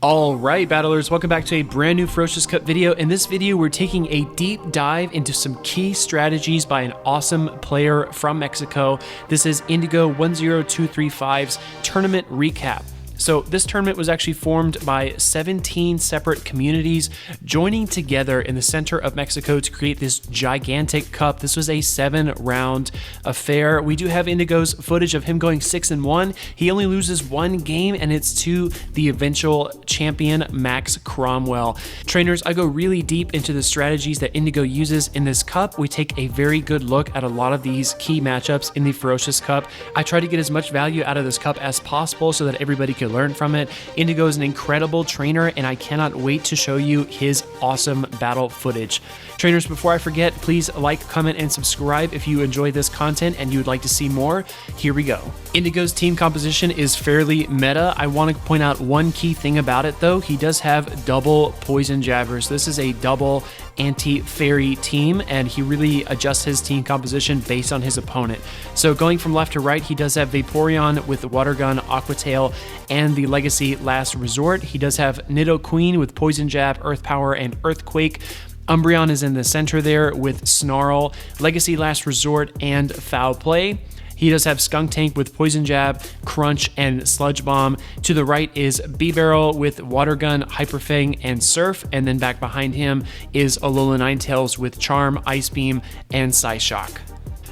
Alright battlers, welcome back to a brand new Ferocious Cup video. In this video we're taking a deep dive into some key strategies by an awesome player from Mexico. This is Indigo10235's tournament recap. So this tournament was actually formed by 17 separate communities joining together in the center of Mexico to create this gigantic cup. This was a 7-round affair. We do have Indigo's footage of him going 6-1. He only loses one game, and it's to the eventual champion, Max Cromwell. Trainers, I go really deep into the strategies that Indigo uses in this cup. We take a very good look at a lot of these key matchups in the Ferocious Cup. I try to get as much value out of this cup as possible so that everybody can learn from it. Indigo is an incredible trainer, and I cannot wait to show you his awesome battle footage. Trainers, before I forget, please like, comment, and subscribe if you enjoy this content and you would like to see more. Here we go. Indigo's team composition is fairly meta. I want to point out one key thing about it though. He does have double poison jabbers. This is a double anti-fairy team, and he really adjusts his team composition based on his opponent. So going from left to right, he does have Vaporeon with the Water Gun, Aqua Tail, and the Legacy Last Resort. He does have Nidoqueen with Poison Jab, Earth Power, and Earthquake. Umbreon is in the center there with Snarl, Legacy Last Resort, and Foul Play. He does have Skuntank with Poison Jab, Crunch, and Sludge Bomb. To the right is B-Barrel with Water Gun, Hyper Fang, and Surf. And then back behind him is Alola Ninetales with Charm, Ice Beam, and Psyshock.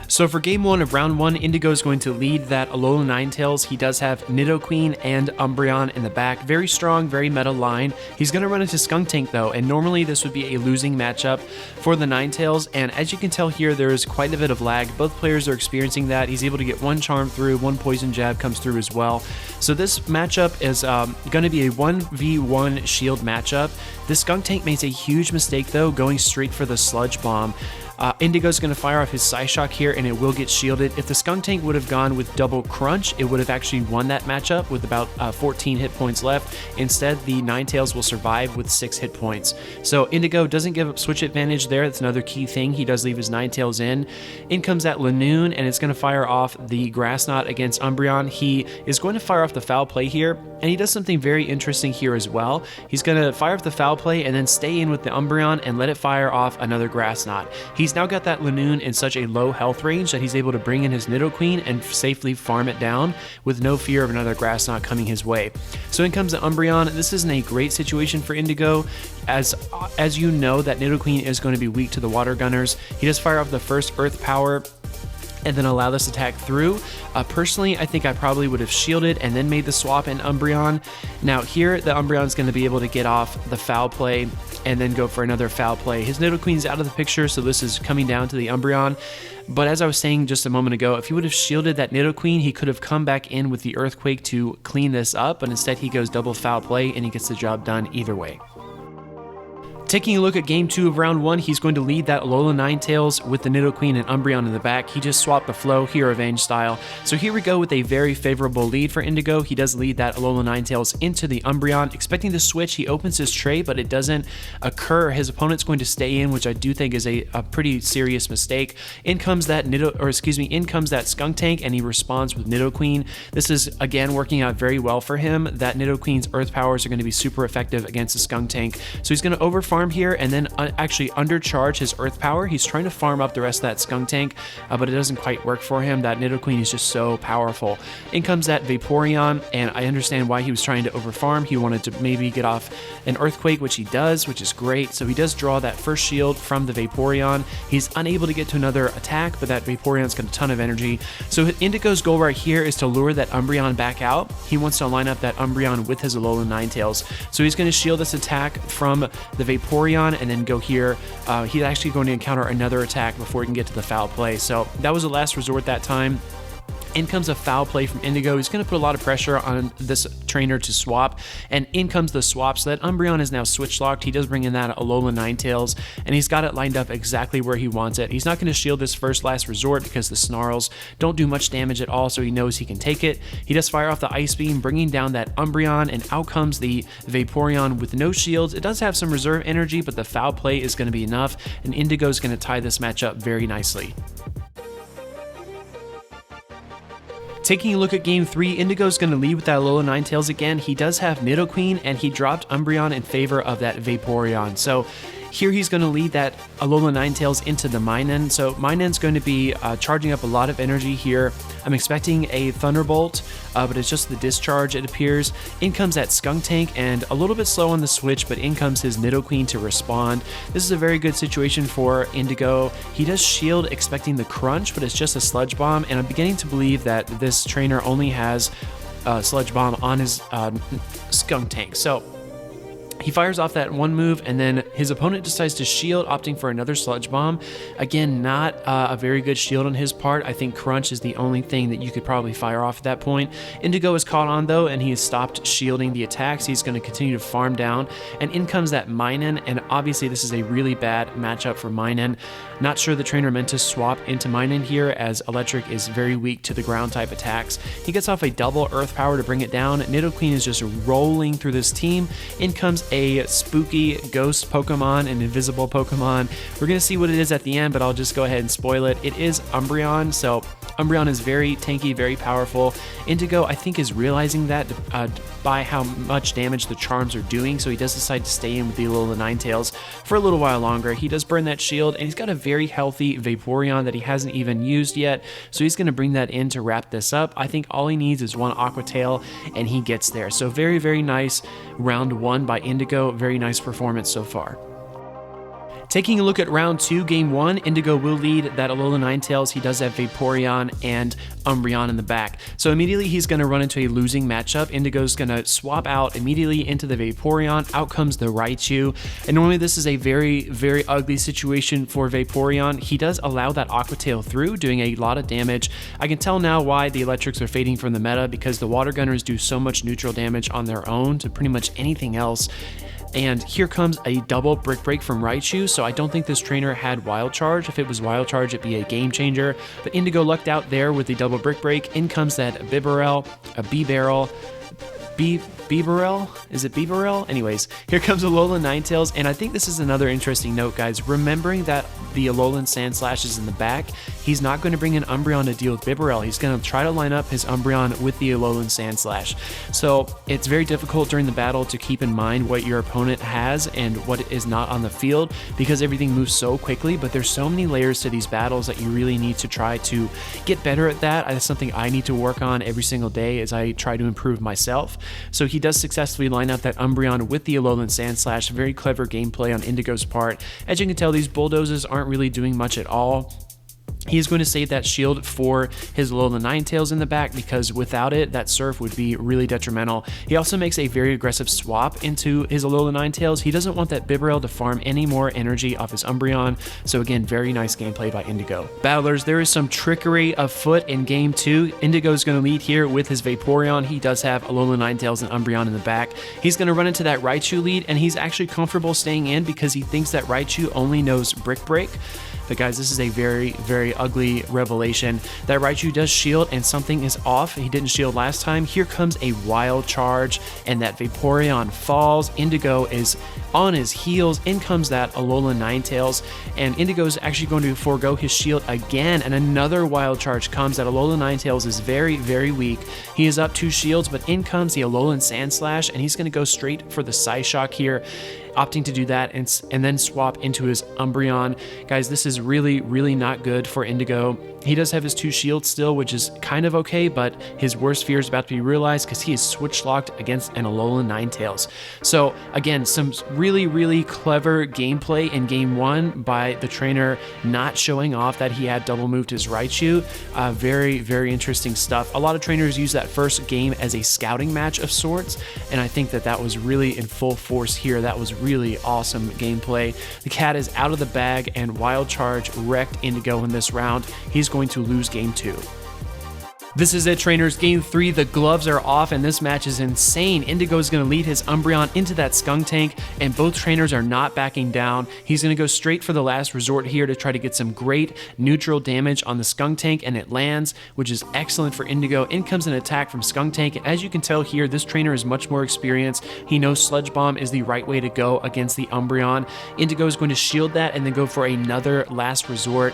So for game 1 of round 1, Indigo is going to lead that Alola Ninetales. He does have Nidoqueen and Umbreon in the back. Very strong, very meta line. He's going to run into Skuntank though, and normally this would be a losing matchup for the Ninetales. And as you can tell here, there is quite a bit of lag. Both players are experiencing that. He's able to get one Charm through, one Poison Jab comes through as well. So this matchup is going to be a 1v1 shield matchup. This Skuntank makes a huge mistake though, going straight for the Sludge Bomb. Indigo's going to fire off his Psyshock here, and it will get shielded. If the Skuntank would have gone with double Crunch, it would have actually won that matchup with about 14 hit points left. Instead, the Ninetales will survive with 6 hit points. So Indigo doesn't give up switch advantage there. That's another key thing. He does leave his Ninetales in. In comes that Lanoon, and it's going to fire off the Grass Knot against Umbreon. He is going to fire off the Foul Play here, and he does something very interesting here as well. He's going to fire off the Foul Play and then stay in with the Umbreon and let it fire off another Grass Knot. He's now got that Lanoon in such a low health range that he's able to bring in his Nidoqueen and safely farm it down with no fear of another Grass Knot coming his way. So in comes the Umbreon. This isn't a great situation for Indigo, as you know that Nidoqueen is going to be weak to the Water Gunners. He does fire off the first Earth Power and then allow this attack through. Personally, I think I probably would have shielded and then made the swap in Umbreon. Now here, the Umbreon is going to be able to get off the Foul Play and then go for another Foul Play. His Nidoqueen's out of the picture, so this is coming down to the Umbreon. But as I was saying just a moment ago, if he would have shielded that Nidoqueen, he could have come back in with the Earthquake to clean this up, but instead he goes double Foul Play and he gets the job done either way. Taking a look at game 2 of round 1, he's going to lead that Alola Ninetales with the Nidoqueen and Umbreon in the back. He just swapped the flow, Hero Revenge style. So here we go with a very favorable lead for Indigo. He does lead that Alola Ninetales into the Umbreon. Expecting the switch, he opens his tray, but it doesn't occur. His opponent's going to stay in, which I do think is a pretty serious mistake. In comes that Skuntank, and he responds with Nidoqueen. This is, again, working out very well for him. That Nidoqueen's Earth Powers are going to be super effective against the Skuntank. So he's going to overfarm here and then actually undercharge his Earth Power. He's trying to farm up the rest of that Skuntank, but it doesn't quite work for him. That Nidoqueen is just so powerful. In comes that Vaporeon, and I understand why he was trying to overfarm. He wanted to maybe get off an Earthquake, which he does, which is great. So he does draw that first shield from the Vaporeon. He's unable to get to another attack, but that Vaporeon's got a ton of energy. So Indigo's goal right here is to lure that Umbreon back out. He wants to line up that Umbreon with his Alola Ninetales. So he's going to shield this attack from the Vaporeon and then go here. He's actually going to encounter another attack before he can get to the Foul Play. So that was the last resort that time. In comes a Foul Play from Indigo. He's going to put a lot of pressure on this trainer to swap, and in comes the swap. So that Umbreon is now switch locked. He does bring in that Alola Ninetales, and he's got it lined up exactly where he wants it. He's not going to shield this first last resort because the Snarls don't do much damage at all, so he knows he can take it. He does fire off the Ice Beam, bringing down that Umbreon, and out comes the Vaporeon with no shields. It does have some reserve energy, but the Foul Play is going to be enough, and Indigo is going to tie this matchup very nicely. Taking a look at game 3, Indigo's going to lead with that Alola Ninetales again. He does have Nidoqueen, and he dropped Umbreon in favor of that Vaporeon. So here he's going to lead that Alola Ninetales into the Minun. So Minun's going to be charging up a lot of energy here. I'm expecting a Thunderbolt, but it's just the discharge, it appears. In comes that Skuntank, and a little bit slow on the switch, but in comes his Nidoqueen to respond. This is a very good situation for Indigo. He does shield expecting the Crunch, but it's just a Sludge Bomb, and I'm beginning to believe that this trainer only has Sludge Bomb on his Skuntank. So he fires off that one move, and then his opponent decides to shield, opting for another Sludge Bomb. Again, not a very good shield on his part. I think Crunch is the only thing that you could probably fire off at that point. Indigo is caught on, though, and he has stopped shielding the attacks. He's going to continue to farm down, and in comes that Minun, and obviously this is a really bad matchup for Minun. Not sure the trainer meant to swap into Minun here, as Electric is very weak to the ground-type attacks. He gets off a double Earth Power to bring it down. Nidoqueen is just rolling through this team. In comes a spooky ghost Pokemon, an invisible Pokemon. We're going to see what it is at the end, but I'll just go ahead and spoil it. It is Umbreon, so Umbreon is very tanky, very powerful. Indigo, I think, is realizing that by how much damage the charms are doing, so he does decide to stay in with the Alola Ninetales for a little while longer. He does burn that shield, and he's got a very healthy Vaporeon that he hasn't even used yet, so he's going to bring that in to wrap this up. I think all he needs is one Aqua Tail, and he gets there. So very, very nice round 1 by Indigo. Very nice performance so far. Taking a look at round 2, game 1, Indigo will lead that Alola Ninetales. He does have Vaporeon and Umbreon in the back. So immediately he's going to run into a losing matchup. Indigo's going to swap out immediately into the Vaporeon. Out comes the Raichu. And normally this is a very, very ugly situation for Vaporeon. He does allow that Aqua Tail through, doing a lot of damage. I can tell now why the Electrics are fading from the meta, because the Water Gunners do so much neutral damage on their own to pretty much anything else. And here comes a double Brick Break from Raichu, so I don't think this trainer had Wild Charge. If it was Wild Charge, it'd be a game changer. But Indigo lucked out there with the double Brick Break. In comes that Bibarel, a B-Barrel, Bibarel? Is it Bibarel? Anyways, here comes Alolan Ninetales, and I think this is another interesting note, guys. Remembering that the Alolan Sandslash is in the back, he's not going to bring an Umbreon to deal with Bibarel. He's going to try to line up his Umbreon with the Alolan Sandslash. So it's very difficult during the battle to keep in mind what your opponent has and what is not on the field, because everything moves so quickly, but there's so many layers to these battles that you really need to try to get better at that. That's something I need to work on every single day as I try to improve myself. So he does successfully line up that Umbreon with the Alolan Sandslash. Very clever gameplay on Indigo's part. As you can tell, these Bulldozers aren't really doing much at all. He's going to save that shield for his Alola Ninetales in the back, because without it, that Surf would be really detrimental. He also makes a very aggressive swap into his Alola Ninetales. He doesn't want that Bibarel to farm any more energy off his Umbreon. So again, very nice gameplay by Indigo. Battlers, there is some trickery afoot in game 2. Indigo is going to lead here with his Vaporeon. He does have Alola Ninetales and Umbreon in the back. He's going to run into that Raichu lead, and he's actually comfortable staying in because he thinks that Raichu only knows Brick Break. But guys, this is a very, very ugly revelation. That Raichu does shield, and something is off. He didn't shield last time. Here comes a Wild Charge, and that Vaporeon falls. Indigo is on his heels. In comes that Alola Ninetales, and Indigo is actually going to forego his shield again, and another Wild Charge comes. That Alola Ninetales is very, very weak. He is up 2 shields, but in comes the Alolan Sandslash, and he's going to go straight for the Psyshock here, opting to do that and then swap into his Umbreon. Guys, this is really, really not good for Indigo. He does have his 2 shields still, which is kind of okay, but his worst fear is about to be realized because he is switch locked against an Alolan Ninetales. So again, some really, really clever gameplay in game 1 by the trainer, not showing off that he had double moved his Raichu. Very, very interesting stuff. A lot of trainers use that first game as a scouting match of sorts, and I think that that was really in full force here. That was really awesome gameplay. The cat is out of the bag, and Wild Charge wrecked Indigo in this round. He's going to lose game 2. This is it, trainers. Game 3, the gloves are off, and this match is insane. Indigo is going to lead his Umbreon into that Skuntank, and both trainers are not backing down. He's going to go straight for the last resort here to try to get some great neutral damage on the Skuntank, and it lands, which is excellent for Indigo. In comes an attack from Skuntank, and as you can tell here, this trainer is much more experienced. He knows Sludge Bomb is the right way to go against the Umbreon. Indigo is going to shield that and then go for another last resort.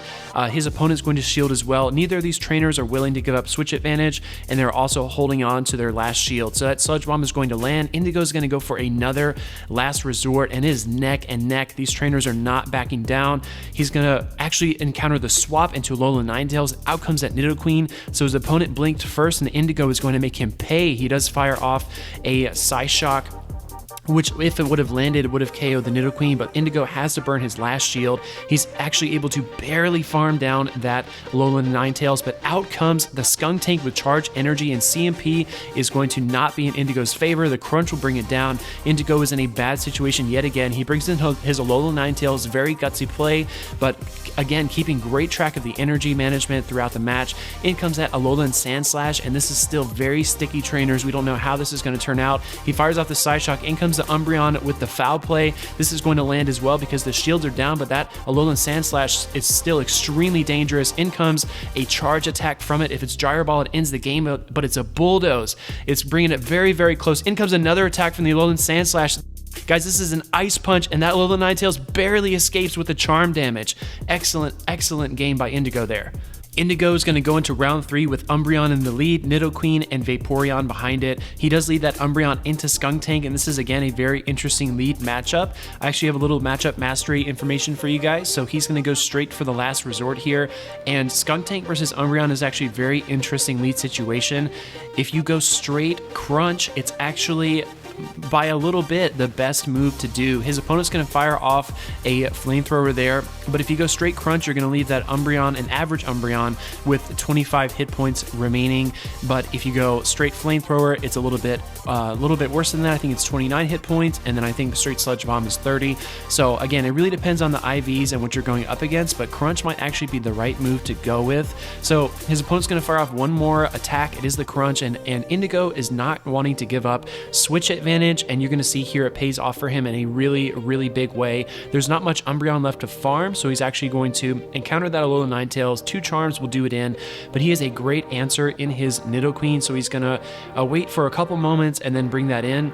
His opponent's going to shield as well. Neither of these trainers are willing to give up switch switch advantage, and they're also holding on to their last shield. So that Sludge Bomb is going to land. Indigo is going to go for another last resort, and it is neck and neck. These trainers are not backing down. He's going to actually encounter the swap into Alolan Ninetales. Out comes that Nidoqueen. So his opponent blinked first, and Indigo is going to make him pay. He does fire off a Psyshock, which if it would have landed, it would have KO'd the Nidoqueen, but Indigo has to burn his last shield. He's actually able to barely farm down that Alolan Ninetales, but out comes the Skuntank with Charge Energy, and CMP is going to not be in Indigo's favor. The Crunch will bring it down. Indigo is in a bad situation yet again. He brings in his Alolan Ninetales, very gutsy play, but again, keeping great track of the energy management throughout the match. In comes that Alolan Sandslash, and this is still very sticky trainers. We don't know how this is going to turn out. He fires off the Psyshock. In comes the Umbreon with the foul play. This is going to land as well because the shields are down, but that Alolan Sandslash is still extremely dangerous. In comes a charge attack from it. If it's Gyro Ball, it ends the game, but it's a Bulldoze. It's bringing it very, very close. In comes another attack from the Alolan Sandslash. Guys, this is an Ice Punch, and that Alolan Ninetales barely escapes with the charm damage. Excellent, excellent game by Indigo there. Indigo is going to go into round 3 with Umbreon in the lead, Nidoqueen and Vaporeon behind it. He does lead that Umbreon into Skuntank, and this is again a very interesting lead matchup. I actually have a little matchup mastery information for you guys, so he's going to go straight for the last resort here, and Skuntank versus Umbreon is actually a very interesting lead situation. If you go straight Crunch, it's actually by a little bit the best move to do. His opponent's going to fire off a flamethrower there, but if you go straight Crunch, you're going to leave that Umbreon, an average Umbreon, with 25 hit points remaining. But if you go straight flamethrower, it's a little bit worse than that. I think it's 29 hit points, and then I think straight Sludge Bomb is 30. So again, it really depends on the IVs and what you're going up against, but Crunch might actually be the right move to go with. So his opponent's going to fire off one more attack. It is the Crunch, and Indigo is not wanting to give up. Switch advantage, and you're going to see here it pays off for him in a really, really big way. There's not much Umbreon left to farm, so he's actually going to encounter that Alolan Ninetales. 2 charms will do it in, but he has a great answer in his Nidoqueen, so he's going to wait for a couple moments and then bring that in.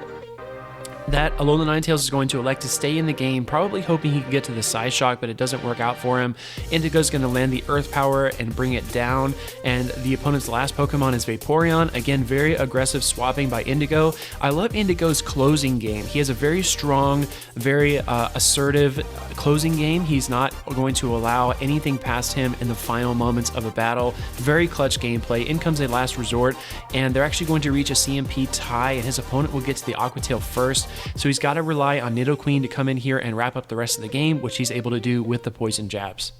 That Alolan Ninetales is going to elect to stay in the game, probably hoping he can get to the Psyshock, but it doesn't work out for him. Indigo's going to land the Earth Power and bring it down, and the opponent's last Pokemon is Vaporeon. Again, very aggressive swapping by Indigo. I love Indigo's closing game. He has a very strong, very assertive closing game. He's not going to allow anything past him in the final moments of a battle. Very clutch gameplay. In comes a last resort, and they're actually going to reach a CMP tie, and his opponent will get to the Aqua Tail first. So he's got to rely on Nidoqueen to come in here and wrap up the rest of the game, which he's able to do with the poison jabs.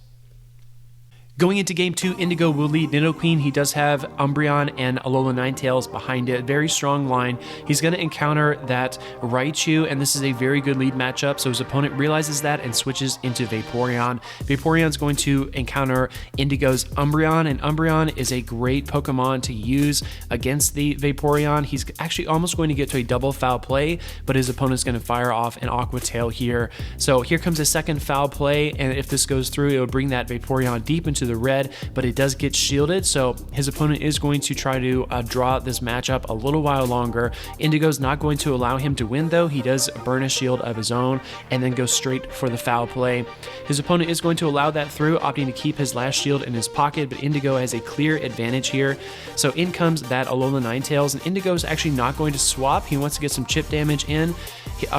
Going into game 2, Indigo will lead Nidoqueen. He does have Umbreon and Alolan Ninetales behind it. Very strong line. He's going to encounter that Raichu, and this is a very good lead matchup, so his opponent realizes that and switches into Vaporeon. Vaporeon's going to encounter Indigo's Umbreon, and Umbreon is a great Pokemon to use against the Vaporeon. He's actually almost going to get to a double foul play, but his opponent's going to fire off an Aqua Tail here. So here comes a second foul play, and if this goes through, it will bring that Vaporeon deep into the red, but it does get shielded, so his opponent is going to try to draw this matchup a little while longer. Indigo's not going to allow him to win, though. He does burn a shield of his own and then go straight for the foul play. His opponent is going to allow that through, opting to keep his last shield in his pocket, but Indigo has a clear advantage here. So in comes that Alolan Ninetales, and Indigo is actually not going to swap. He wants to get some chip damage in.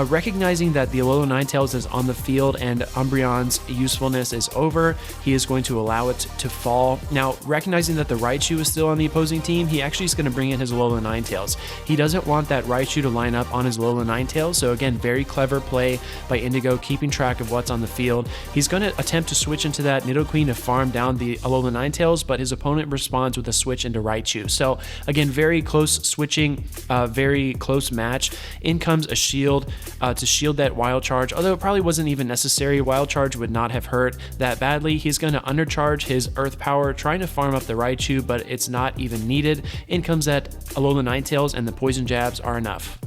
Recognizing that the Alolan Ninetales is on the field and Umbreon's usefulness is over, he is going to allow it to fall. Now, recognizing that the Raichu is still on the opposing team, he actually is going to bring in his Alolan Ninetales. He doesn't want that Raichu to line up on his Alolan Ninetales, so again, very clever play by Indigo, keeping track of what's on the field. He's going to attempt to switch into that Nidoqueen to farm down the Alolan Ninetales, but his opponent responds with a switch into Raichu. So again, very close switching, very close match. In comes a shield to shield that Wild Charge, although it probably wasn't even necessary. Wild Charge would not have hurt that badly. He's going to undercharge his Earth Power, trying to farm up the Raichu, but it's not even needed. In comes that Alolan Ninetales, and the poison jabs are enough.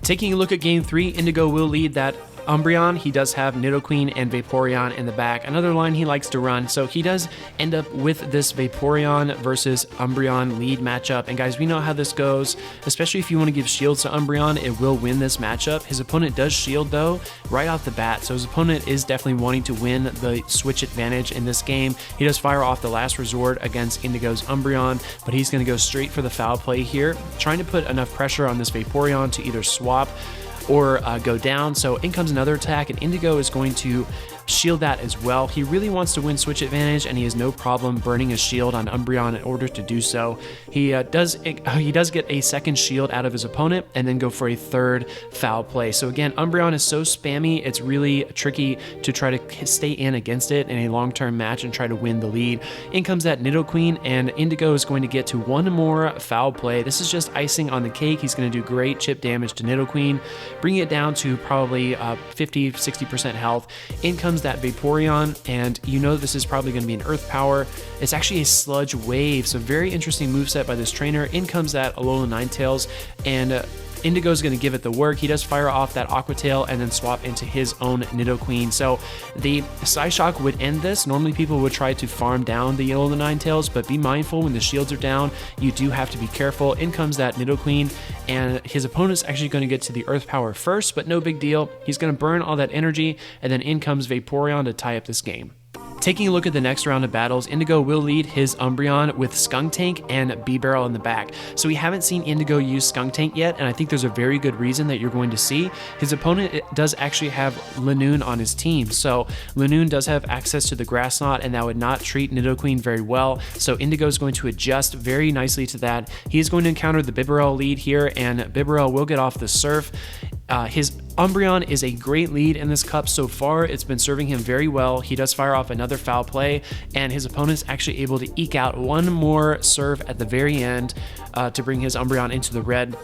Taking a look at game 3, Indigo will lead that Umbreon, he does have Nidoqueen and Vaporeon in the back, another line he likes to run, so he does end up with this Vaporeon versus Umbreon lead matchup. And guys, we know how this goes, especially if you want to give shields to Umbreon, it will win this matchup. His opponent does shield though right off the bat, so his opponent is definitely wanting to win the switch advantage in this game. He does fire off the last resort against Indigo's Umbreon, but he's going to go straight for the foul play here, trying to put enough pressure on this Vaporeon to either swap or go down. So in comes another attack, and Indigo is going to shield that as well. He really wants to win switch advantage, and he has no problem burning a shield on Umbreon in order to do so. He does get a second shield out of his opponent and then go for a third foul play. So again, Umbreon is so spammy, it's really tricky to try to stay in against it in a long-term match and try to win the lead. In comes that Nidoqueen, and Indigo is going to get to one more foul play. This is just icing on the cake. He's going to do great chip damage to Nidoqueen, bringing it down to probably 50-60% health. In comes that Vaporeon, and you know this is probably going to be an Earth Power. It's actually a Sludge Wave, so very interesting moveset by this trainer. In comes that Alola Ninetales, and Indigo is going to give it the work. He does fire off that Aqua Tail and then swap into his own Nidoqueen. So the Psyshock would end this. Normally people would try to farm down the Alola Ninetales, but be mindful when the shields are down. You do have to be careful. In comes that Nidoqueen, and his opponent's actually going to get to the Earth Power first, but no big deal. He's going to burn all that energy, and then in comes Vaporeon to tie up this game. Taking a look at the next round of battles, Indigo will lead his Umbreon with Skuntank and B-Barrel in the back. So we haven't seen Indigo use Skuntank yet, and I think there's a very good reason that you're going to see. His opponent does actually have Lanoon on his team, so Lanoon does have access to the Grass Knot, and that would not treat Nidoqueen very well. So Indigo is going to adjust very nicely to that. He's going to encounter the B-Barrel lead here, and B-Barrel will get off the Surf. His Umbreon is a great lead in this cup so far. It's been serving him very well. He does fire off another foul play, and his opponent's actually able to eke out one more serve at the very end to bring his Umbreon into the red.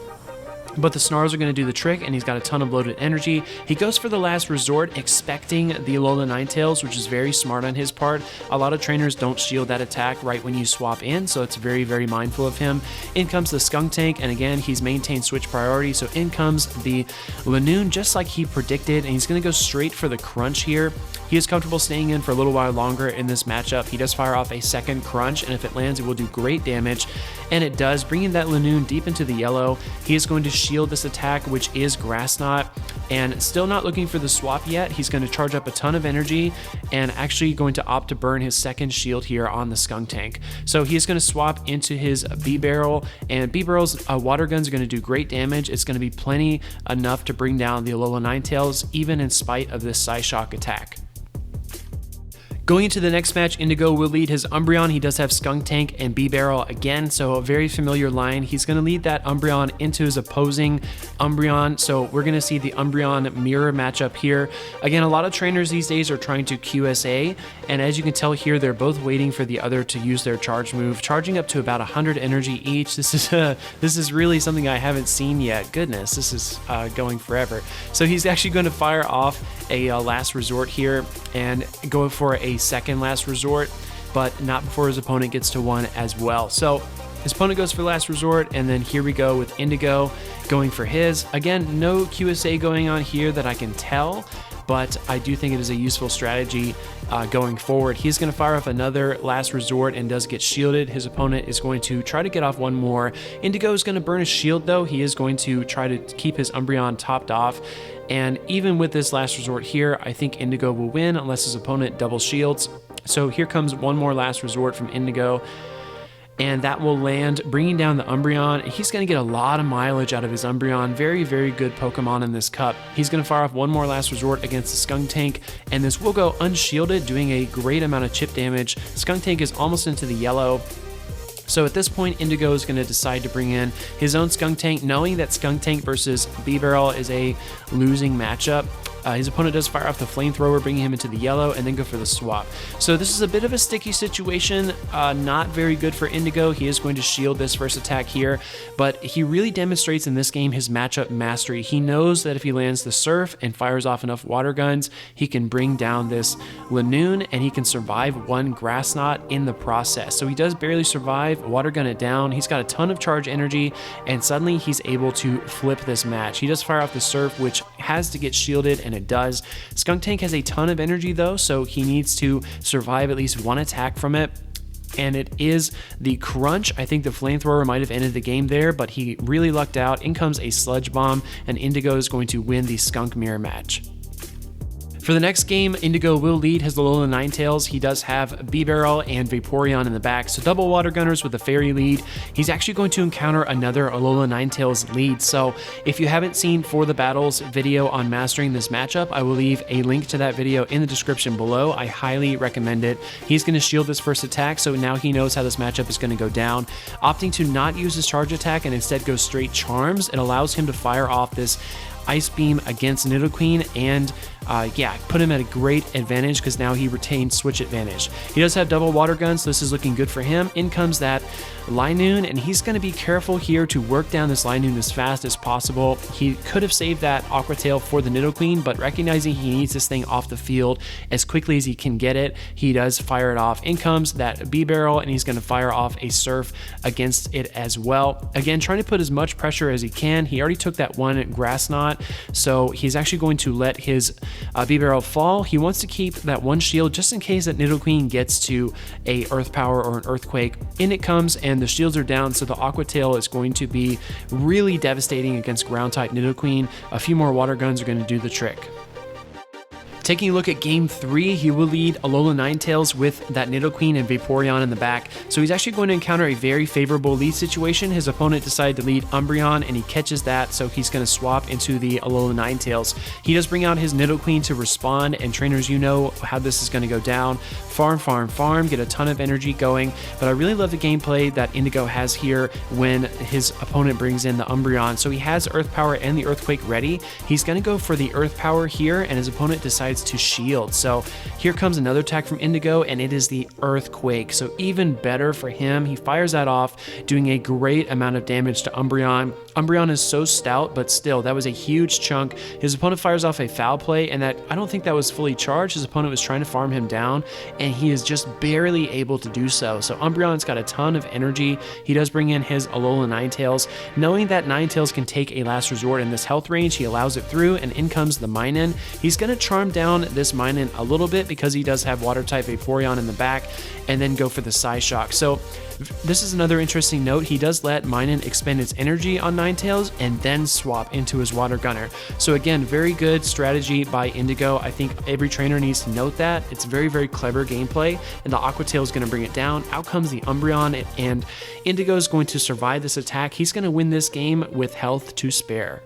But the Snarls are going to do the trick, and he's got a ton of loaded energy. He goes for the last resort, expecting the Alola Ninetales, which is very smart on his part. A lot of trainers don't shield that attack right when you swap in, so it's very, very mindful of him. In comes the Skuntank, and again, he's maintained switch priority, so in comes the Lanoon, just like he predicted, and he's going to go straight for the Crunch here. He is comfortable staying in for a little while longer in this matchup. He does fire off a second Crunch, and if it lands, it will do great damage, and it does, bringing that Lanoon deep into the yellow. He is going to shield this attack, which is Grass Knot, and still not looking for the swap yet. He's going to charge up a ton of energy and actually going to opt to burn his second shield here on the Skuntank. So he's going to swap into his B-Barrel, and B-Barrel's water guns are going to do great damage. It's going to be plenty enough to bring down the Alola Ninetales, even in spite of this Psyshock attack. Going into the next match, Indigo will lead his Umbreon. He does have Skuntank and B-Barrel again, so a very familiar line. He's going to lead that Umbreon into his opposing Umbreon, so we're going to see the Umbreon mirror matchup here. Again, a lot of trainers these days are trying to QSA, and as you can tell here, they're both waiting for the other to use their charge move, charging up to about 100 energy each. This is really something I haven't seen yet. Goodness, this is going forever. So he's actually going to fire off a last resort here and go for a second last resort, but not before his opponent gets to one as well. So his opponent goes for last resort, and then here we go with Indigo going for his. Again, no QSA going on here that I can tell, but I do think it is a useful strategy going forward. He's going to fire off another last resort and does get shielded. His opponent is going to try to get off one more. Indigo is going to burn his shield though. He is going to try to keep his Umbreon topped off. And even with this last resort here, I think Indigo will win unless his opponent double shields. So here comes one more last resort from Indigo, and that will land, bringing down the Umbreon. He's going to get a lot of mileage out of his Umbreon. Very, very good Pokemon in this cup. He's going to fire off one more last resort against the Skuntank, and this will go unshielded, doing a great amount of chip damage. Skuntank is almost into the yellow. So at this point, Indigo is going to decide to bring in his own Skuntank, knowing that Skuntank versus B-Barrel is a losing matchup. His opponent does fire off the Flamethrower, bringing him into the yellow, and then go for the swap. So this is a bit of a sticky situation, not very good for Indigo. He is going to shield this first attack here, but he really demonstrates in this game his matchup mastery. He knows that if he lands the Surf and fires off enough water guns, he can bring down this Lanoon, and he can survive one Grass Knot in the process. So he does barely survive, water gun it down. He's got a ton of charge energy, and suddenly he's able to flip this match. He does fire off the Surf, which has to get shielded, and it does. Skuntank has a ton of energy though, so he needs to survive at least one attack from it. And it is the crunch. I think the flamethrower might have ended the game there, but he really lucked out. In comes a sludge bomb, and Indigo is going to win the skunk mirror match. For the next game, Indigo will lead his Alola Ninetales. He does have B-Barrel and Vaporeon in the back, so double water gunners with a fairy lead. He's actually going to encounter another Alola Ninetales lead, so if you haven't seen For the Battles video on mastering this matchup, I will leave a link to that video in the description below. I highly recommend it. He's going to shield this first attack, so now he knows how this matchup is going to go down. Opting to not use his charge attack and instead go straight Charms, it allows him to fire off this Ice Beam against Nidoqueen and put him at a great advantage because now he retains switch advantage. He does have double water guns, so this is looking good for him. In comes that Linoon, and he's going to be careful here to work down this Linoon as fast as possible. He could have saved that Aqua Tail for the Nidoqueen, but recognizing he needs this thing off the field as quickly as he can get it, he does fire it off. In comes that B-Barrel, and he's going to fire off a Surf against it as well. Again, trying to put as much pressure as he can. He already took that one Grass Knot, so he's actually going to let his B-Barrel fall. He wants to keep that one shield just in case that Nidoqueen gets to a Earth Power or an Earthquake. In it comes, and the shields are down, so the Aqua Tail is going to be really devastating against Ground-type Nidoqueen. A few more water guns are going to do the trick. Taking a look at game 3, he will lead Alola Ninetales with that Nidoqueen and Vaporeon in the back. So he's actually going to encounter a very favorable lead situation. His opponent decided to lead Umbreon, and he catches that, so he's going to swap into the Alola Ninetales. He does bring out his Nidoqueen to respond, and trainers, you know how this is going to go down. Farm, farm, farm, get a ton of energy going, but I really love the gameplay that Indigo has here when his opponent brings in the Umbreon. So he has Earth Power and the Earthquake ready. He's going to go for the Earth Power here, and his opponent decides to shield. So here comes another attack from Indigo, and it is the Earthquake. So even better for him. He fires that off, doing a great amount of damage to Umbreon. Umbreon is so stout, but still, that was a huge chunk. His opponent fires off a Foul Play, and that I don't think that was fully charged. His opponent was trying to farm him down, and he is just barely able to do so. So Umbreon's got a ton of energy. He does bring in his Alola Ninetales. Knowing that Ninetales can take a last resort in this health range, he allows it through, and in comes the Minun. He's going to charm down this Minun a little bit because he does have water type Vaporeon in the back, and then go for the Psyshock. So this is another interesting note. He does let Minun expend its energy on Ninetales and then swap into his Water Gunner. So again, very good strategy by Indigo. I think every trainer needs to note that. It's very, very clever gameplay, and the Aqua Tail is going to bring it down. Out comes the Umbreon, and Indigo is going to survive this attack. He's going to win this game with health to spare.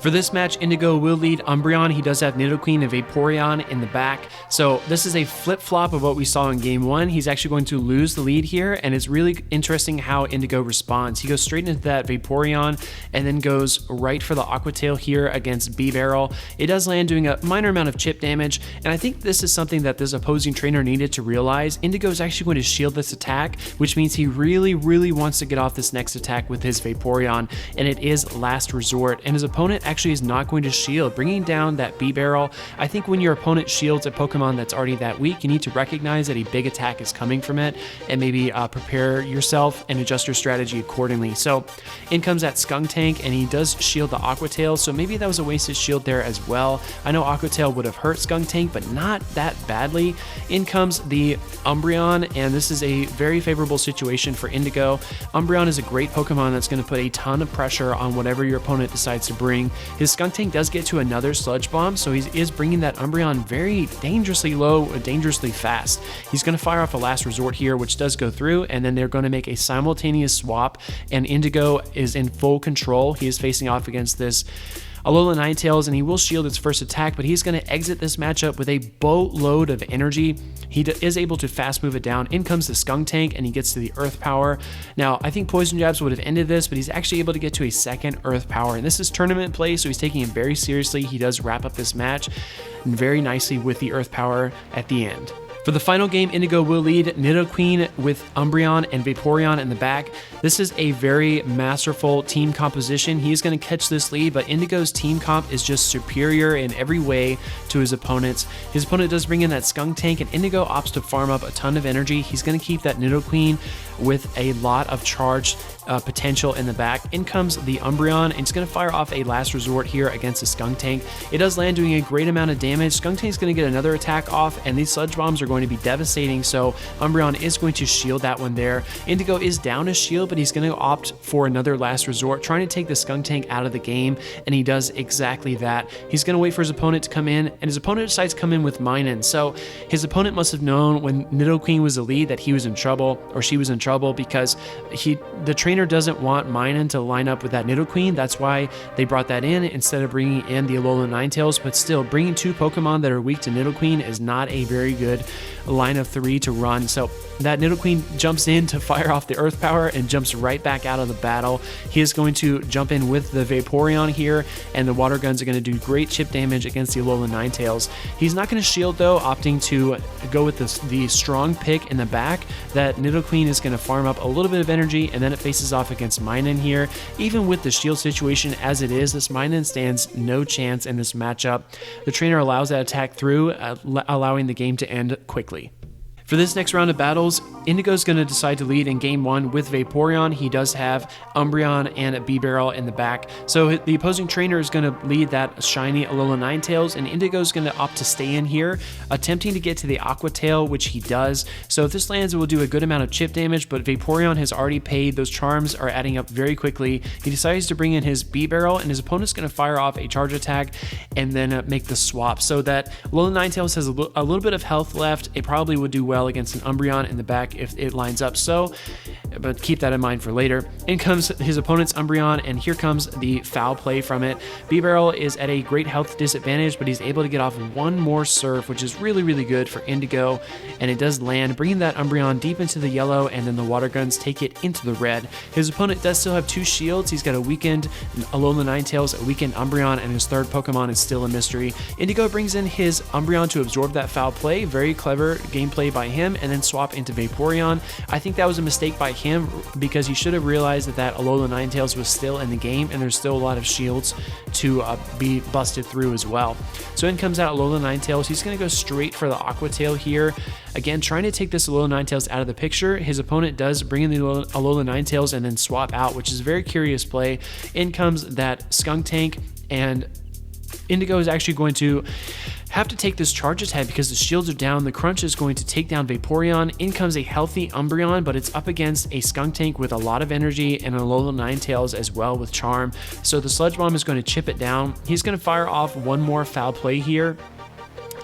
For this match, Indigo will lead Umbreon. He does have Nidoqueen and Vaporeon in the back. So this is a flip-flop of what we saw in game 1. He's actually going to lose the lead here, and it's really interesting how Indigo responds. He goes straight into that Vaporeon and then goes right for the Aqua Tail here against B-Barrel. It does land, doing a minor amount of chip damage, and I think this is something that this opposing trainer needed to realize. Indigo is actually going to shield this attack, which means he really, really wants to get off this next attack with his Vaporeon, and it is last resort, and his opponent actually is not going to shield, bringing down that B-Barrel. I think when your opponent shields a Pokemon that's already that weak, you need to recognize that a big attack is coming from it, and maybe prepare yourself and adjust your strategy accordingly. So in comes that Skuntank, and he does shield the Aqua Tail, so maybe that was a wasted shield there as well. I know Aqua Tail would have hurt Skuntank, but not that badly. In comes the Umbreon, and this is a very favorable situation for Indigo. Umbreon is a great Pokemon that's going to put a ton of pressure on whatever your opponent decides to bring. His Skuntank does get to another Sludge Bomb, so he is bringing that Umbreon very dangerously low, dangerously fast. He's going to fire off a last resort here, which does go through, and then they're going to make a simultaneous swap, and Indigo is in full control. He is facing off against this Alola Ninetales, and he will shield its first attack, but he's going to exit this matchup with a boatload of energy. He is able to fast move it down. In comes the Skuntank, and he gets to the Earth Power. Now, I think Poison Jabs would have ended this, but he's actually able to get to a second Earth Power, and this is tournament play, so he's taking it very seriously. He does wrap up this match very nicely with the Earth Power at the end. For the final game, Indigo will lead Nidoqueen with Umbreon and Vaporeon in the back. This is a very masterful team composition. He is going to catch this lead, but Indigo's team comp is just superior in every way to his opponents. His opponent does bring in that Skunk Tank, and Indigo opts to farm up a ton of energy. He's going to keep that Nidoqueen with a lot of charge potential in the back. In comes the Umbreon, and it's going to fire off a last resort here against the Skunk Tank. It does land, doing a great amount of damage. Skunk Tank's going to get another attack off, and these Sludge Bombs are going to be devastating, so Umbreon is going to shield that one there. Indigo is down his shield, but he's going to opt for another last resort, trying to take the Skunk Tank out of the game, and he does exactly that. He's going to wait for his opponent to come in, and his opponent decides to come in with Minun. So his opponent must have known when Nidoqueen was the lead that he was in trouble, or she was in trouble, because the trainer doesn't want Minun to line up with that Nidoqueen. That's why they brought that in instead of bringing in the Alola Ninetales. But still, bringing two Pokemon that are weak to Nidoqueen is not a very good line of three to run. So that Nidoqueen jumps in to fire off the Earth Power and jumps right back out of the battle. He is going to jump in with the Vaporeon here, and the Water Guns are going to do great chip damage against the Alola Ninetales. He's not going to shield though, opting to go with the strong pick in the back. That Nidoqueen is going to farm up a little bit of energy, and then it faces off against Minun here. Even with the shield situation as it is, this Minun stands no chance in this matchup. The trainer allows that attack through, allowing the game to end quickly. For this next round of battles, Indigo's going to decide to lead in game one with Vaporeon. He does have Umbreon and a B-Barrel in the back. So the opposing trainer is going to lead that shiny Alola Ninetales, and Indigo's going to opt to stay in here, attempting to get to the Aqua Tail, which he does. So if this lands, it will do a good amount of chip damage, but Vaporeon has already paid. Those charms are adding up very quickly. He decides to bring in his B-Barrel, and his opponent's going to fire off a charge attack and then make the swap. So that Alola Ninetales has a little bit of health left. It probably would do well against an Umbreon in the back if it lines up so, but keep that in mind for later. In comes his opponent's Umbreon, and here comes the foul play from it. B-Barrel is at a great health disadvantage, but he's able to get off one more Surf, which is really, really good for Indigo, and it does land, bringing that Umbreon deep into the yellow, and then the Water Guns take it into the red. His opponent does still have two shields. He's got a weakened Alola Ninetales, a weakened Umbreon, and his third Pokemon is still a mystery. Indigo brings in his Umbreon to absorb that foul play. Very clever gameplay by him, and then swap into Vaporeon. I think that was a mistake by him, because he should have realized that Alola Ninetales was still in the game, and there's still a lot of shields to be busted through as well. So in comes out Alola Ninetales. He's going to go straight for the Aqua Tail here. Again, trying to take this Alola Ninetales out of the picture. His opponent does bring in the Alola Ninetales and then swap out, which is a very curious play. In comes that Skunk Tank, and Indigo is actually going to have to take this charge attack because the shields are down. The Crunch is going to take down Vaporeon. In comes a healthy Umbreon, but it's up against a Skunk Tank with a lot of energy and a Alola Ninetales as well with Charm. So the Sludge Bomb is going to chip it down. He's going to fire off one more foul play here,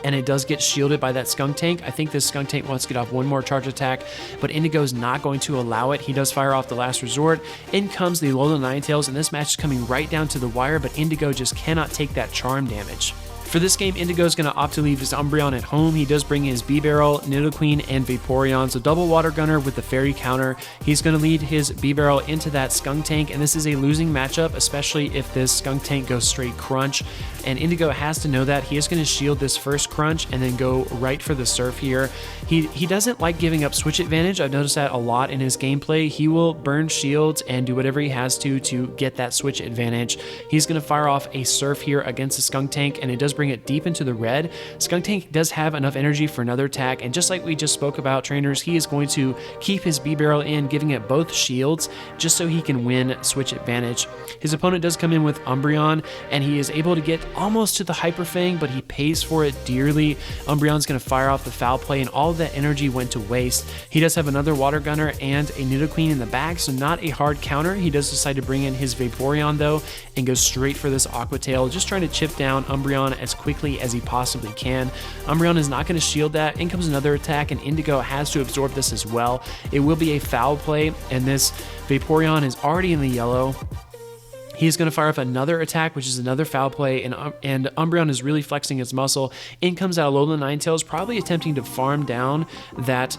and it does get shielded by that Skunk Tank. I think this Skunk Tank wants to get off one more charge attack, but Indigo is not going to allow it. He does fire off the last resort. In comes the Alola Ninetales, and this match is coming right down to the wire, but Indigo just cannot take that charm damage. For this game, Indigo is going to opt to leave his Umbreon at home. He does bring in his B-Barrel, Nidoqueen, and Vaporeon, so double Water Gunner with the Fairy counter. He's going to lead his B-Barrel into that Skunk Tank, and this is a losing matchup, especially if this Skunk Tank goes straight Crunch, and Indigo has to know that. He is going to shield this first Crunch and then go right for the Surf here. He doesn't like giving up switch advantage. I've noticed that a lot in his gameplay. He will burn shields and do whatever he has to get that switch advantage. He's going to fire off a Surf here against the Skunk Tank, and it does bring it deep into the red. Skunk Tank does have enough energy for another attack, and just like we just spoke about, trainers, he is going to keep his B-Barrel in, giving it both shields just so he can win switch advantage. His opponent does come in with Umbreon, and he is able to get almost to the Hyper Fang, but he pays for it dearly. Umbreon's going to fire off the foul play, and all of that energy went to waste. He does have another Water Gunner and a Nidoqueen in the back, so not a hard counter. He does decide to bring in his Vaporeon though, and go straight for this Aqua Tail, just trying to chip down Umbreon as quickly as he possibly can. Umbreon is not going to shield that. In comes another attack, and Indigo has to absorb this as well. It will be a foul play, and this Vaporeon is already in the yellow. He's going to fire off another attack, which is another foul play, and Umbreon is really flexing his muscle. In comes out Alola Ninetales, probably attempting to farm down that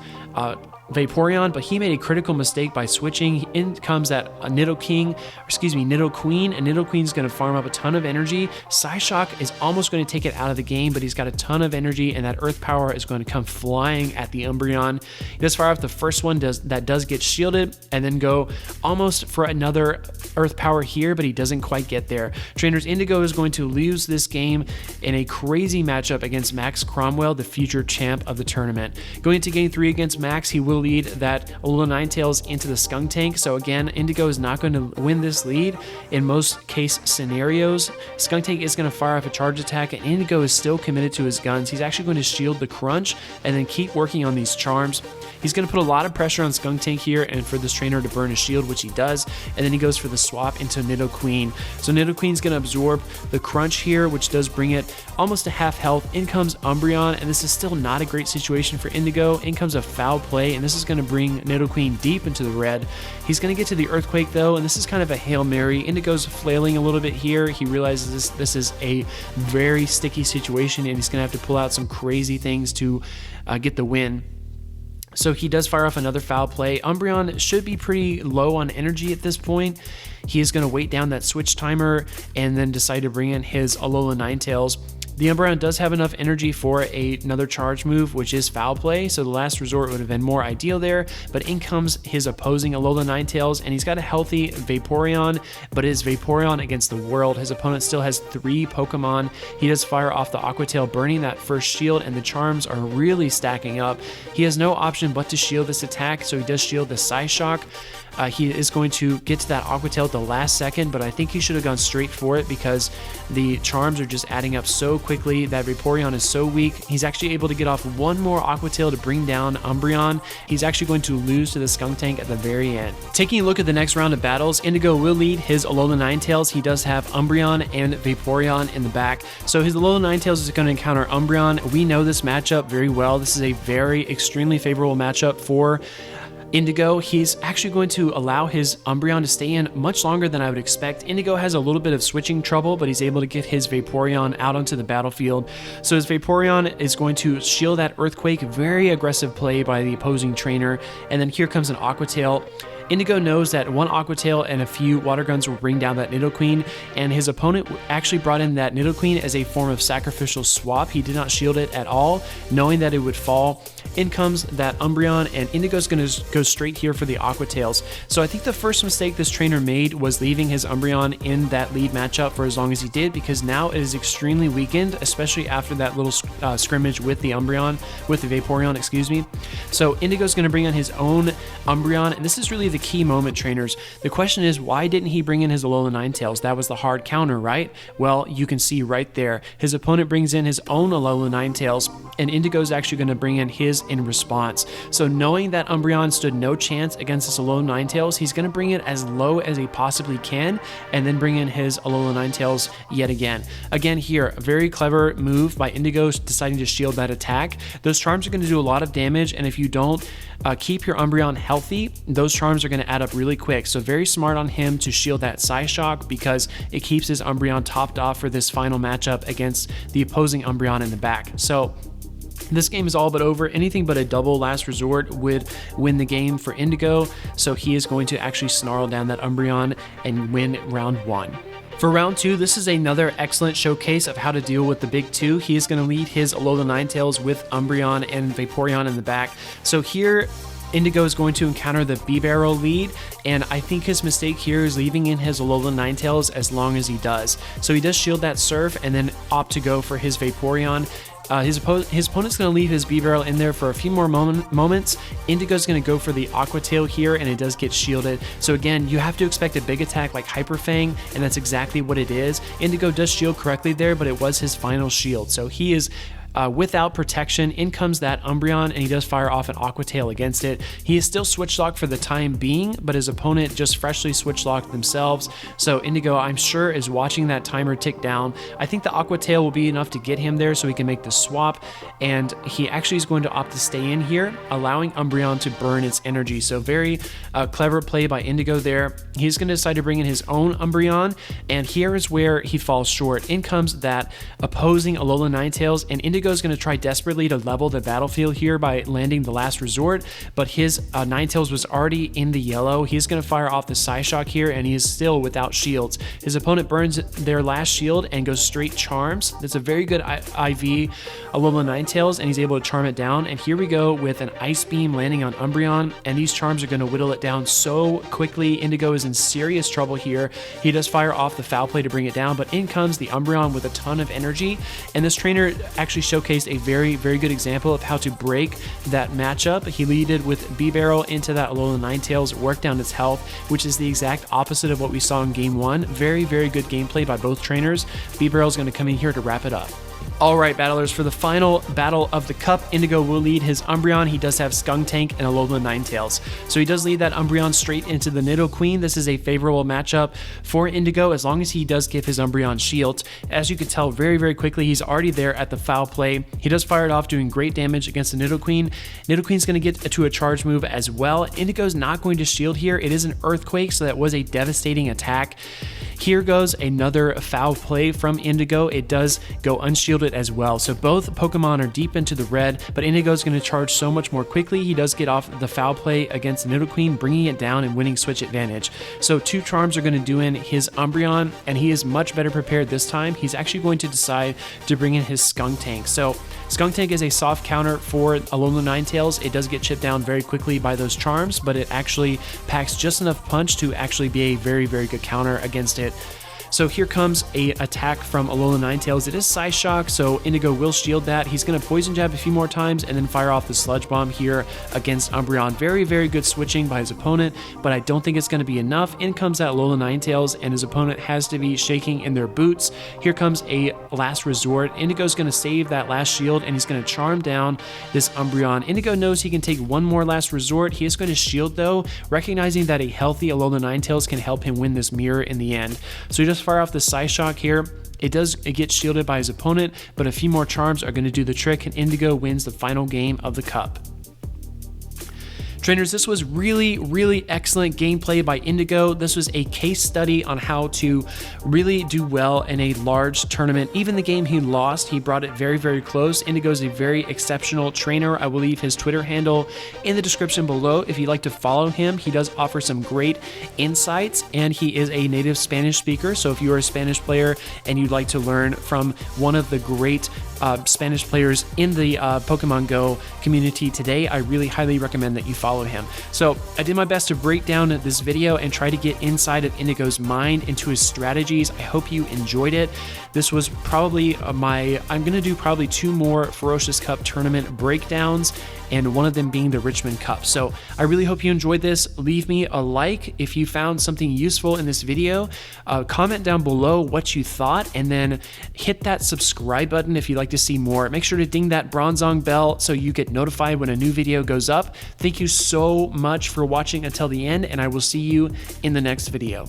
Vaporeon, but he made a critical mistake by switching. In comes that Nidoqueen, and Nidoqueen's going to farm up a ton of energy. Psyshock is almost going to take it out of the game, but he's got a ton of energy, and that Earth Power is going to come flying at the Umbreon. He does fire off the first one, that does get shielded, and then go almost for another Earth Power here, but he doesn't quite get there. Trainers, Indigo is going to lose this game in a crazy matchup against Max Cromwell, the future champ of the tournament. Going into game 3 against Max, he will lead that Alola Ninetales into the Skuntank. So again, Indigo is not going to win this lead in most case scenarios. Skuntank is going to fire off a charge attack, and Indigo is still committed to his guns. He's actually going to shield the Crunch and then keep working on these charms. He's going to put a lot of pressure on Skuntank here and for this trainer to burn his shield, which he does, and then he goes for the swap into Nidoqueen. So Nidoqueen's going to absorb the Crunch here, which does bring it almost to half health. In comes Umbreon, and this is still not a great situation for Indigo. In comes a foul play, and this is going to bring Nidoqueen deep into the red. He's going to get to the Earthquake though, and this is kind of a Hail Mary. Indigo's flailing a little bit here. He realizes this is a very sticky situation, and he's going to have to pull out some crazy things to get the win. So he does fire off another foul play. Umbreon should be pretty low on energy at this point. He is going to wait down that switch timer and then decide to bring in his Alola Ninetales. The Umbreon does have enough energy for another charge move, which is foul play, so the last resort would have been more ideal there, but in comes his opposing Alola Ninetales, and he's got a healthy Vaporeon, but it is Vaporeon against the world. His opponent still has 3 Pokemon. He does fire off the Aqua Tail, burning that first shield, and the charms are really stacking up. He has no option but to shield this attack, so he does shield the Psyshock. He is going to get to that Aqua Tail at the last second, but I think he should have gone straight for it because the charms are just adding up so quickly. That Vaporeon is so weak. He's actually able to get off one more Aqua Tail to bring down Umbreon. He's actually going to lose to the Skuntank at the very end. Taking a look at the next round of battles, Indigo will lead his Alola Ninetales. He does have Umbreon and Vaporeon in the back. So his Alola Ninetales is going to encounter Umbreon. We know this matchup very well. This is a very extremely favorable matchup for Indigo. He's actually going to allow his Umbreon to stay in much longer than I would expect. Indigo has a little bit of switching trouble, but he's able to get his Vaporeon out onto the battlefield. So his Vaporeon is going to shield that Earthquake. Very aggressive play by the opposing trainer. And then here comes an Aqua Tail. Indigo knows that one Aqua Tail and a few Water Guns will bring down that Nidoqueen, and his opponent actually brought in that Nidoqueen as a form of sacrificial swap. He did not shield it at all, knowing that it would fall. In comes that Umbreon, and Indigo's going to go straight here for the Aqua Tails. So I think the first mistake this trainer made was leaving his Umbreon in that lead matchup for as long as he did, because now it is extremely weakened, especially after that little scrimmage with the Vaporeon, excuse me. So Indigo's going to bring in his own Umbreon, and this is really the key moment, trainers. The question is, why didn't he bring in his Alola Ninetales? That was the hard counter, right? Well, you can see right there. His opponent brings in his own Alola Ninetales, and Indigo's actually going to bring in his in response. So knowing that Umbreon stood no chance against his Alola Ninetales, he's going to bring it as low as he possibly can, and then bring in his Alola Ninetales yet again. Again here, a very clever move by Indigo deciding to shield that attack. Those charms are going to do a lot of damage, and if you don't keep your Umbreon healthy, those charms are going to add up really quick. So very smart on him to shield that Psyshock, because it keeps his Umbreon topped off for this final matchup against the opposing Umbreon in the back. So this game is all but over. Anything but a double last resort would win the game for Indigo, so he is going to actually snarl down that Umbreon and win round 1. For round 2, this is another excellent showcase of how to deal with the big 2. He is going to lead his Alola Ninetales with Umbreon and Vaporeon in the back. So here, Indigo is going to encounter the B-Barrel lead, and I think his mistake here is leaving in his Alola Ninetales as long as he does. So he does shield that Surf and then opt to go for his Vaporeon. His opponent's going to leave his B-Barrel in there for a few more moments. Indigo's going to go for the Aqua Tail here, and it does get shielded. So again, you have to expect a big attack like Hyper Fang, and that's exactly what it is. Indigo does shield correctly there, but it was his final shield. So he is without protection. In comes that Umbreon, and he does fire off an Aqua Tail against it. He is still switch locked for the time being, but his opponent just freshly switch locked themselves. So Indigo, I'm sure, is watching that timer tick down. I think the Aqua Tail will be enough to get him there so he can make the swap, and he actually is going to opt to stay in here, allowing Umbreon to burn its energy. So very clever play by Indigo there. He's going to decide to bring in his own Umbreon, and here is where he falls short. In comes that opposing Alola Ninetales, and Indigo Indigo is going to try desperately to level the battlefield here by landing the last resort, but his Ninetales was already in the yellow. He's going to fire off the Psyshock here, and he is still without shields. His opponent burns their last shield and goes straight charms. That's a very good IV Alola Ninetales, and he's able to charm it down. And here we go with an Ice Beam landing on Umbreon, and these charms are going to whittle it down so quickly. Indigo is in serious trouble here. He does fire off the Foul Play to bring it down, but in comes the Umbreon with a ton of energy, and this trainer actually showcased a very good example of how to break that matchup. He leaded with B-Barrel into that Alola Ninetales, worked down its health, which is the exact opposite of what we saw in game 1. Very good gameplay by both trainers. B-Barrel is going to come in here to wrap it up. Alright, battlers, for the final battle of the cup, Indigo will lead his Umbreon. He does have Skuntank and Alola Ninetales. So he does lead that Umbreon straight into the Nidoqueen. This is a favorable matchup for Indigo as long as he does give his Umbreon shields. As you can tell very quickly, he's already there at the Foul Play. He does fire it off, doing great damage against the Nidoqueen. Nidoqueen's going to get to a charge move as well. Indigo's not going to shield here. It is an Earthquake, so that was a devastating attack. Here goes another Foul Play from Indigo. It does go unshielded as well. So both Pokemon are deep into the red, but Indigo is going to charge so much more quickly. He does get off the Foul Play against the Nidoqueen, bringing it down and winning switch advantage. So 2 charms are going to do in his Umbreon, and he is much better prepared this time. He's actually going to decide to bring in his Skuntank. So Skuntank is a soft counter for Alola Ninetales. It does get chipped down very quickly by those charms, but it actually packs just enough punch to actually be a very good counter against it. So here comes a attack from Alola Ninetales. It is Psyshock, so Indigo will shield that. He's going to Poison Jab a few more times and then fire off the Sludge Bomb here against Umbreon. Very good switching by his opponent, but I don't think it's going to be enough. In comes that Alola Ninetales, and his opponent has to be shaking in their boots. Here comes a last resort. Indigo's going to save that last shield, and he's going to charm down this Umbreon. Indigo knows he can take one more last resort. He is going to shield, though, recognizing that a healthy Alola Ninetales can help him win this mirror in the end. So he just fire off the Psyshock here. It gets shielded by his opponent, but a few more charms are going to do the trick, and Indigo wins the final game of the cup. Trainers, this was really excellent gameplay by Indigo. This was a case study on how to really do well in a large tournament. Even the game he lost, he brought it very close. Indigo is a very exceptional trainer. I will leave his Twitter handle in the description below if you'd like to follow him. He does offer some great insights, and he is a native Spanish speaker. So if you are a Spanish player and you'd like to learn from one of the great Spanish players in the PokemonGO community today, I really highly recommend that you follow him. So I did my best to break down this video and try to get inside of Indigo's mind, into his strategies. I hope you enjoyed it. This was probably I'm going to do probably 2 more Ferocious Cup tournament breakdowns, and one of them being the Richmond Cup. So I really hope you enjoyed this. Leave me a like if you found something useful in this video. Comment down below what you thought, and then hit that subscribe button if you'd like to see more. Make sure to ding that bronzong bell so you get notified when a new video goes up. Thank you so much for watching until the end, and I will see you in the next video.